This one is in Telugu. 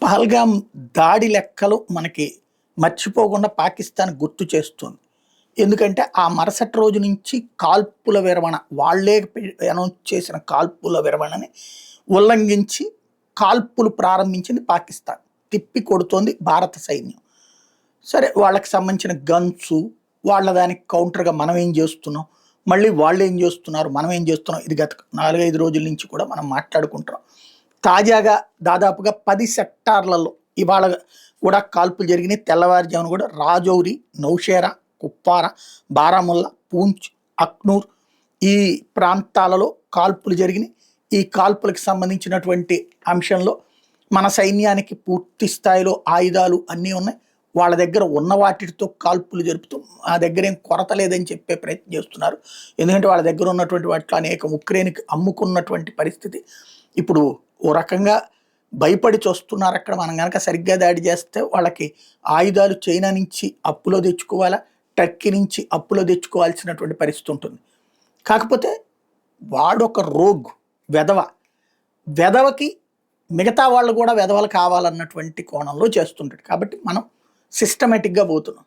పహల్గామ్ దాడి లెక్కలు మనకి మర్చిపోకుండా పాకిస్తాన్ గుర్తు చేస్తుంది. ఎందుకంటే ఆ మరుసటి రోజు నుంచి కాల్పుల విరమణ వాళ్ళే అనౌన్స్ చేసిన కాల్పుల విరమణని ఉల్లంఘించి కాల్పులు ప్రారంభించింది పాకిస్తాన్. తిప్పి కొడుతోంది భారత సైన్యం. సరే, వాళ్ళకి సంబంధించిన గన్సు, వాళ్ళ దానికి కౌంటర్గా మనం ఏం చేస్తున్నాం, మళ్ళీ వాళ్ళు ఏం చేస్తున్నారు, మనం ఏం చేస్తున్నాం, ఇది గత 4-5 రోజుల నుంచి కూడా మనం మాట్లాడుకుంటున్నాం. తాజాగా దాదాపుగా 10 సెక్టార్లలో ఇవాళ కూడా కాల్పులు జరిగినాయి. తెల్లవారుజామున కూడా రాజౌరి, నౌషేరా, కుప్వారా, బారాముల్లా, పూంచ్, అక్నూర్ ఈ ప్రాంతాలలో కాల్పులు జరిగినాయి. ఈ కాల్పులకు సంబంధించినటువంటి అంశంలో మన సైన్యానికి పూర్తి స్థాయిలో ఆయుధాలు అన్నీ ఉన్నాయి. వాళ్ళ దగ్గర ఉన్న వాటితో కాల్పులు జరుపుతూ ఆ దగ్గర ఏం కొరత లేదని చెప్పే ప్రయత్నం చేస్తున్నారు. ఎందుకంటే వాళ్ళ దగ్గర ఉన్నటువంటి వాటిలో అనేక ఉక్రెయిన్కి అమ్ముకున్నటువంటి పరిస్థితి. ఇప్పుడు ఓ రకంగా భయపడి చూస్తున్నారు. అక్కడ మనం కనుక సరిగ్గా దాడి చేస్తే వాళ్ళకి ఆయుధాలు చైనా నుంచి అప్పులో తెచ్చుకోవాలా, టర్కీ నుంచి అప్పులో తెచ్చుకోవాల్సినటువంటి పరిస్థితి ఉంటుంది. కాకపోతే వాడొక రోగ్, వెధవకి మిగతా వాళ్ళు కూడా వెధవలు కావాలన్నటువంటి కోణంలో చేస్తుంటాడు. కాబట్టి మనం సిస్టమేటిక్గా పోతున్నాం.